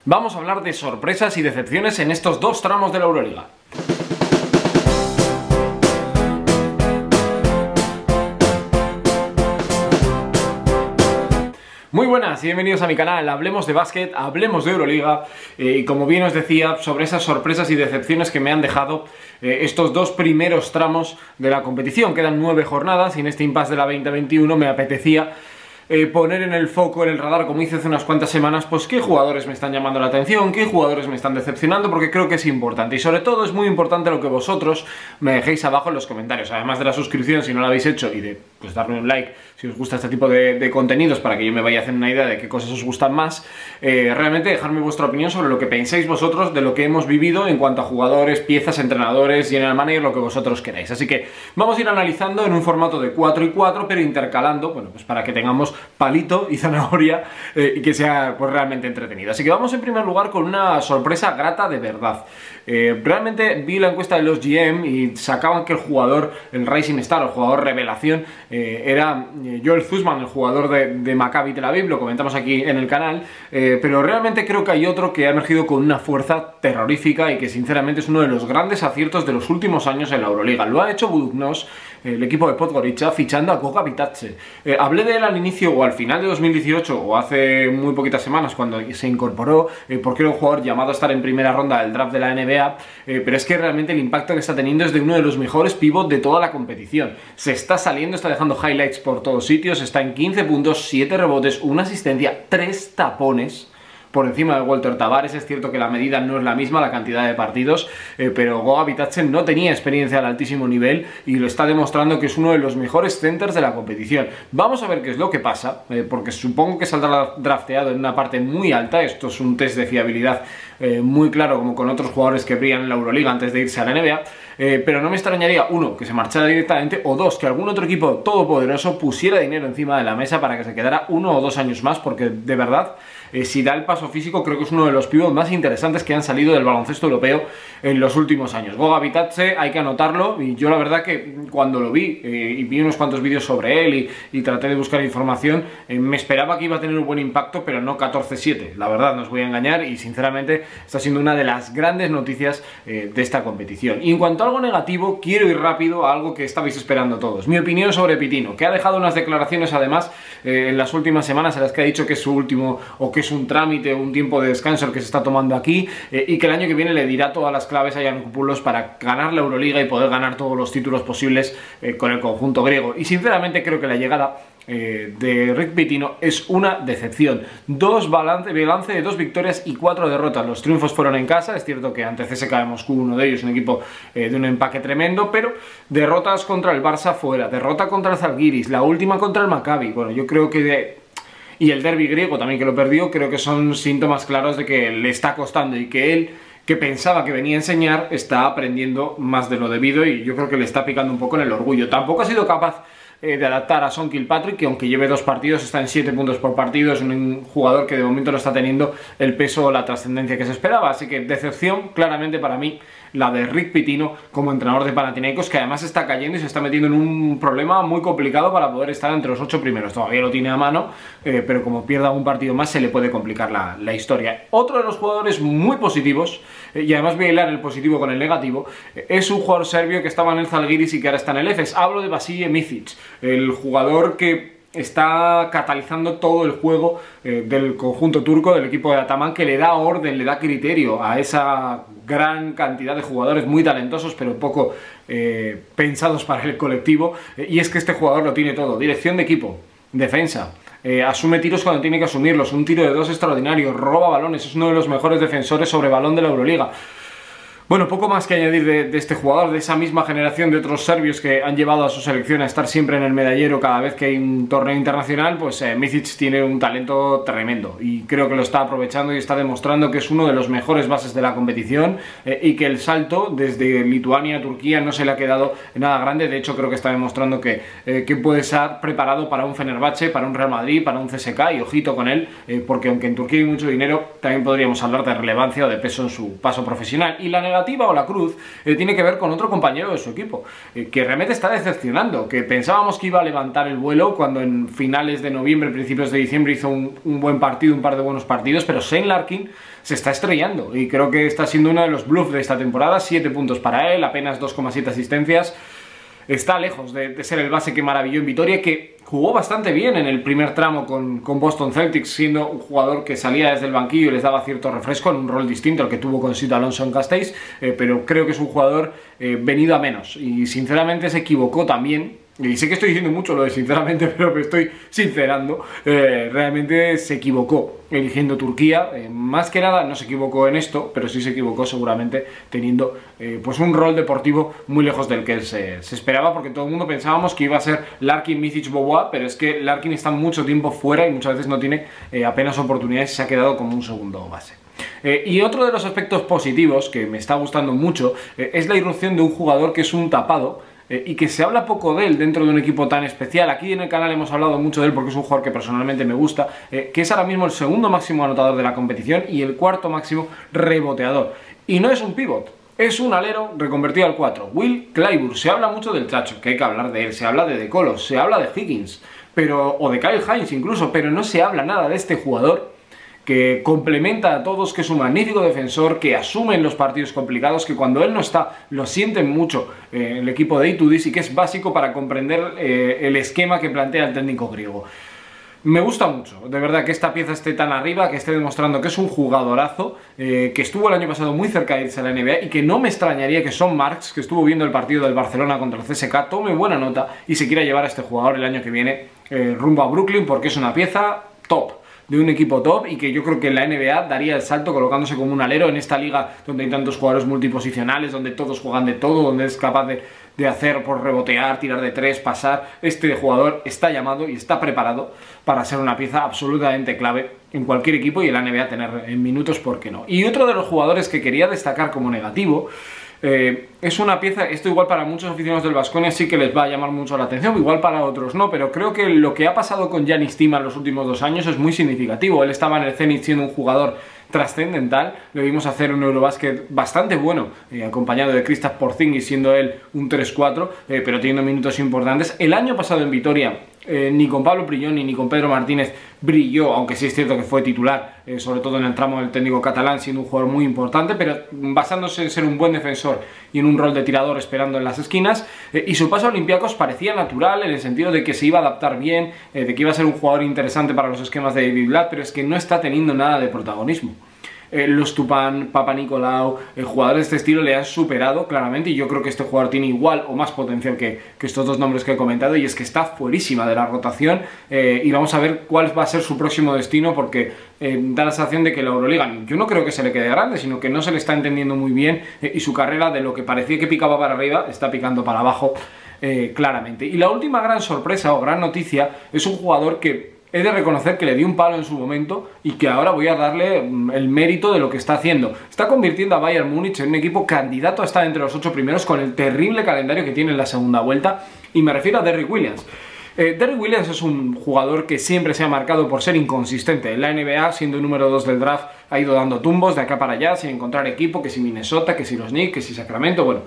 Vamos a hablar de sorpresas y decepciones en estos dos tramos de la Euroliga. Muy buenas y bienvenidos a mi canal. Hablemos de básquet, hablemos de Euroliga y como bien os decía, sobre esas sorpresas y decepciones que me han dejado estos dos primeros tramos de la competición. Quedan 9 jornadas y en este impasse de la 2021 me apetecía poner en el foco, en el radar, como hice hace unas cuantas semanas, pues qué jugadores me están llamando la atención, qué jugadores me están decepcionando, porque creo que es importante. Y sobre todo es muy importante lo que vosotros me dejéis abajo en los comentarios, además de la suscripción si no la habéis hecho y de pues darle un like si os gusta este tipo de contenidos para que yo me vaya haciendo una idea de qué cosas os gustan más. Realmente dejarme vuestra opinión sobre lo que pensáis vosotros de lo que hemos vivido en cuanto a jugadores, piezas, entrenadores, general manager, lo que vosotros queráis. Así que vamos a ir analizando en un formato de 4 y 4, pero intercalando, bueno, pues para que tengamos palito y zanahoria y que sea pues realmente entretenido. Así que vamos en primer lugar con una sorpresa grata de verdad. Realmente vi la encuesta de los GM y sacaban que el jugador, el Rising Star, el jugador revelación, era Joel Zuzman, el jugador de Maccabi Tel Aviv, lo comentamos aquí en el canal, pero realmente creo que hay otro que ha emergido con una fuerza terrorífica y que sinceramente es uno de los grandes aciertos de los últimos años en la Euroliga. Lo ha hecho Budućnost, el equipo de Podgorica, fichando a Goga Bitadze. Hablé de él al inicio o al final de 2018 o hace muy poquitas semanas cuando se incorporó, porque era un jugador llamado a estar en primera ronda del draft de la NBA, pero es que realmente el impacto que está teniendo es de uno de los mejores pivots de toda la competición. Se está saliendo, está dejando highlights por todos sitios, está en 15 puntos, 7 rebotes, una asistencia, 3 tapones por encima de Walter Tavares. Es cierto que la medida no es la misma, la cantidad de partidos, pero Goga Bitadze no tenía experiencia al altísimo nivel y lo está demostrando que es uno de los mejores centers de la competición. Vamos a ver qué es lo que pasa, porque supongo que saldrá drafteado en una parte muy alta. Esto es un test de fiabilidad muy claro, como con otros jugadores que brillan en la Euroliga antes de irse a la NBA, pero no me extrañaría, uno, que se marchara directamente, o dos, que algún otro equipo todopoderoso pusiera dinero encima de la mesa para que se quedara 1 o 2 años más, porque de verdad, si da el paso físico, creo que es uno de los pivots más interesantes que han salido del baloncesto europeo en los últimos años. Goga Bitadze, hay que anotarlo, y yo la verdad que cuando lo vi, y vi unos cuantos vídeos sobre él y traté de buscar información, me esperaba que iba a tener un buen impacto, pero no 14-7, la verdad, no os voy a engañar, y sinceramente está siendo una de las grandes noticias de esta competición. Y en cuanto a algo negativo, quiero ir rápido a algo que estabais esperando todos. Mi opinión sobre Pitino, que ha dejado unas declaraciones además en las últimas semanas en las que ha dicho que es su último, o que es un trámite, un tiempo de descanso el que se está tomando aquí, y que el año que viene le dirá todas las claves a Yiannopoulos para ganar la Euroliga y poder ganar todos los títulos posibles con el conjunto griego. Y sinceramente creo que la llegada de Rick Pitino es una decepción. Balance de 2 victorias y 4 derrotas. Los triunfos fueron en casa, es cierto que ante CSKA de Moscú, uno de ellos, un equipo de un empaque tremendo, pero derrotas contra el Barça fuera, derrota contra el Zalgiris, la última contra el Maccabi. Bueno, yo creo que y el derbi griego también, que lo perdió, creo que son síntomas claros de que le está costando y que él, que pensaba que venía a enseñar, está aprendiendo más de lo debido, y yo creo que le está picando un poco en el orgullo. Tampoco ha sido capaz de adaptar a Son Kilpatrick, que aunque lleve 2 partidos, está en 7 puntos por partido, es un jugador que de momento no está teniendo el peso o la trascendencia que se esperaba, así que decepción claramente para mí la de Rick Pitino como entrenador de Panathinaikos, que además está cayendo y se está metiendo en un problema muy complicado para poder estar entre los 8 primeros. Todavía lo tiene a mano, pero como pierda un partido más se le puede complicar la historia. Otro de los jugadores muy positivos, y además voy a hilar el positivo con el negativo, es un jugador serbio que estaba en el Zalgiris y que ahora está en el Efes. Hablo de Vasilije Micic, el jugador que está catalizando todo el juego del conjunto turco, del equipo de Ataman, que le da orden, le da criterio a esa gran cantidad de jugadores muy talentosos pero poco pensados para el colectivo, y es que este jugador lo tiene todo: dirección de equipo, defensa, asume tiros cuando tiene que asumirlos, un tiro de 2 extraordinario, roba balones, es uno de los mejores defensores sobre balón de la Euroliga. Bueno, poco más que añadir de este jugador, de esa misma generación de otros serbios que han llevado a su selección a estar siempre en el medallero cada vez que hay un torneo internacional. Pues Micic tiene un talento tremendo y creo que lo está aprovechando y está demostrando que es uno de los mejores bases de la competición, y que el salto desde Lituania a Turquía no se le ha quedado nada grande. De hecho, creo que está demostrando que puede estar preparado para un Fenerbahce, para un Real Madrid, para un CSKA, y ojito con él, porque aunque en Turquía hay mucho dinero, también podríamos hablar de relevancia o de peso en su paso profesional. Y la negativa negativa o la cruz tiene que ver con otro compañero de su equipo, que realmente está decepcionando, que pensábamos que iba a levantar el vuelo cuando en finales de noviembre, principios de diciembre hizo un buen partido, un par de buenos partidos, pero Shane Larkin se está estrellando y creo que está siendo uno de los bluffs de esta temporada. 7 puntos para él, apenas 2,7 asistencias. Está lejos de ser el base que maravilló en Vitoria, que jugó bastante bien en el primer tramo con Boston Celtics, siendo un jugador que salía desde el banquillo y les daba cierto refresco en un rol distinto al que tuvo con Sid Alonso en Castells, pero creo que es un jugador venido a menos y sinceramente se equivocó también. Y sé que estoy diciendo mucho lo de sinceramente, pero me estoy sincerando. Realmente se equivocó eligiendo Turquía. Más que nada no se equivocó en esto, pero sí se equivocó seguramente teniendo pues un rol deportivo muy lejos del que se esperaba, porque todo el mundo pensábamos que iba a ser Larkin, Micic, Boboa, pero es que Larkin está mucho tiempo fuera y muchas veces no tiene apenas oportunidades y se ha quedado como un segundo base. Y otro de los aspectos positivos que me está gustando mucho es la irrupción de un jugador que es un tapado, y que se habla poco de él dentro de un equipo tan especial. Aquí en el canal hemos hablado mucho de él porque es un jugador que personalmente me gusta, que es ahora mismo el segundo máximo anotador de la competición y el cuarto máximo reboteador. Y no es un pivot, es un alero reconvertido al 4. Will Clyburn. Se habla mucho del chacho, que hay que hablar de él. Se habla de DeColo, se habla de Higgins, o de Kyle Hines incluso, pero no se habla nada de este jugador que complementa a todos, que es un magnífico defensor, que asume en los partidos complicados, que cuando él no está lo sienten mucho el equipo de Itudis y que es básico para comprender el esquema que plantea el técnico griego. Me gusta mucho, de verdad, que esta pieza esté tan arriba, que esté demostrando que es un jugadorazo, que estuvo el año pasado muy cerca de irse a la NBA y que no me extrañaría que Sean Marks, que estuvo viendo el partido del Barcelona contra el CSKA, tome buena nota y se quiera llevar a este jugador el año que viene rumbo a Brooklyn, porque es una pieza top, de un equipo top y que yo creo que en la NBA daría el salto colocándose como un alero en esta liga donde hay tantos jugadores multiposicionales, donde todos juegan de todo, donde es capaz de hacer por rebotear, tirar de tres, pasar. Este jugador está llamado y está preparado para ser una pieza absolutamente clave en cualquier equipo y en la NBA tener en minutos, ¿por qué no? Y otro de los jugadores que quería destacar como negativo es una pieza, esto igual para muchos aficionados del Baskonia sí que les va a llamar mucho la atención, igual para otros no, pero creo que lo que ha pasado con Giannis Tima en los últimos 2 años es muy significativo. Él estaba en el Zenit siendo un jugador trascendental, le vimos hacer un Eurobasket bastante bueno, acompañado de Kristaps Porzingis, siendo él un 3-4, pero teniendo minutos importantes. El año pasado en Vitoria, ni con Pablo Prigioni ni con Pedro Martínez brilló, aunque sí es cierto que fue titular, sobre todo en el tramo del técnico catalán, siendo un jugador muy importante, pero basándose en ser un buen defensor y en un rol de tirador esperando en las esquinas. Y su paso a Olympiacos parecía natural en el sentido de que se iba a adaptar bien, de que iba a ser un jugador interesante para los esquemas de David Blatt, pero es que no está teniendo nada de protagonismo. Los Tupan, Papanikolaou, jugadores de este estilo le han superado claramente y yo creo que este jugador tiene igual o más potencial que estos dos nombres que he comentado, y es que está fuerísima de la rotación y vamos a ver cuál va a ser su próximo destino, porque da la sensación de que la Euroliga, yo no creo que se le quede grande, sino que no se le está entendiendo muy bien y su carrera, de lo que parecía que picaba para arriba, está picando para abajo claramente. Y la última gran sorpresa o gran noticia es un jugador que he de reconocer que le di un palo en su momento y que ahora voy a darle el mérito de lo que está haciendo. Está convirtiendo a Bayern Múnich en un equipo candidato a estar entre los 8 primeros con el terrible calendario que tiene en la segunda vuelta, y me refiero a Derrick Williams. Derrick Williams es un jugador que siempre se ha marcado por ser inconsistente. En la NBA, siendo el número 2 del draft, ha ido dando tumbos de acá para allá sin encontrar equipo, que si Minnesota, que si los Knicks, que si Sacramento, bueno.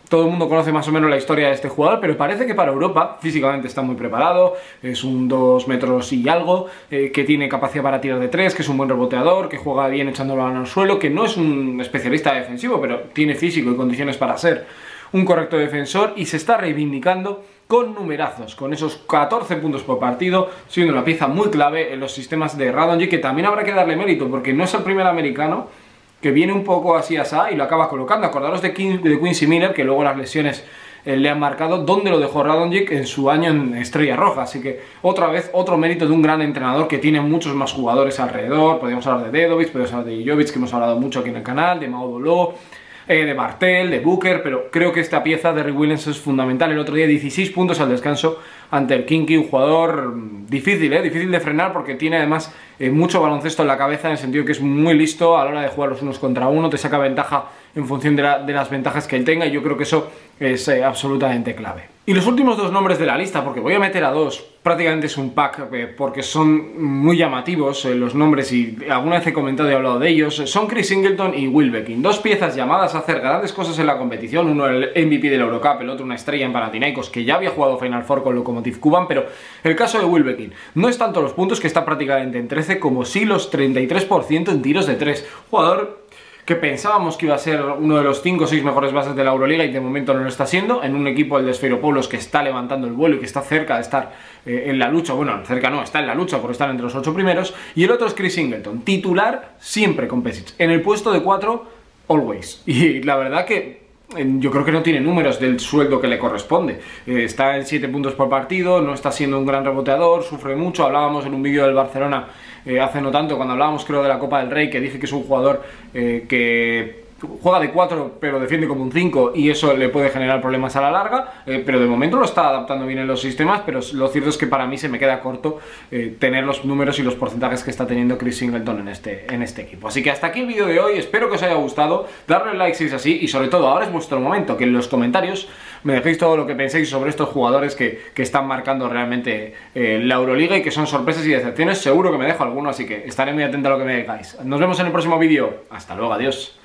Todo el mundo conoce más o menos la historia de este jugador, pero parece que para Europa físicamente está muy preparado, es un 2 metros y algo, que tiene capacidad para tirar de 3, que es un buen reboteador, que juega bien echando la mano al suelo, que no es un especialista defensivo, pero tiene físico y condiciones para ser un correcto defensor, y se está reivindicando con numerazos, con esos 14 puntos por partido, siendo una pieza muy clave en los sistemas de Radonjic, que también habrá que darle mérito, porque no es el primer americano que viene un poco así asá y lo acaba colocando. Acordaros de Quincy Miller, que luego las lesiones le han marcado, donde lo dejó Radonjic en su año en Estrella Roja. Así que otra vez otro mérito de un gran entrenador que tiene muchos más jugadores alrededor. Podríamos hablar de Dedovic, podríamos hablar de Jovic, que hemos hablado mucho aquí en el canal, de Maudolo, de Bartel, de Booker, pero creo que esta pieza de Derrick Williams es fundamental. El otro día 16 puntos al descanso ante el Kinky, un jugador difícil, difícil de frenar, porque tiene además mucho baloncesto en la cabeza, en el sentido que es muy listo a la hora de jugar los unos contra uno, te saca ventaja en función de las ventajas que él tenga, y yo creo que eso es absolutamente clave. Y los últimos dos nombres de la lista, porque voy a meter a dos, prácticamente es un pack porque son muy llamativos los nombres y alguna vez he comentado y he hablado de ellos. Son Chris Singleton y Wilbekin, dos piezas llamadas a hacer grandes cosas en la competición, uno el MVP del Eurocup, el otro una estrella en Panathinaikos que ya había jugado Final Four con Lokomotiv Kuban, pero el caso de Wilbekin no es tanto los puntos, que está prácticamente en 13, como sí los 33% en tiros de 3. Jugador que pensábamos que iba a ser uno de los 5 o 6 mejores bases de la Euroliga y de momento no lo está siendo, en un equipo, el de Sfairopoulos, que está levantando el vuelo y que está cerca de estar en la lucha, bueno, cerca no, está en la lucha por estar entre los 8 primeros, y el otro es Chris Singleton, titular siempre con Pešić, en el puesto de 4, always, y la verdad que yo creo que no tiene números del sueldo que le corresponde. Está en 7 puntos por partido, no está siendo un gran reboteador, sufre mucho. Hablábamos en un vídeo del Barcelona hace no tanto, cuando hablábamos creo de la Copa del Rey, que dije que es un jugador que juega de 4 pero defiende como un 5 y eso le puede generar problemas a la larga, pero de momento lo está adaptando bien en los sistemas, pero lo cierto es que para mí se me queda corto tener los números y los porcentajes que está teniendo Chris Singleton en este equipo. Así que hasta aquí el vídeo de hoy, espero que os haya gustado, darle like si es así y sobre todo ahora es vuestro momento, que en los comentarios me dejéis todo lo que penséis sobre estos jugadores que están marcando realmente la Euroliga y que son sorpresas y decepciones. Seguro que me dejo alguno, así que estaré muy atento a lo que me digáis. Nos vemos en el próximo vídeo, hasta luego, adiós.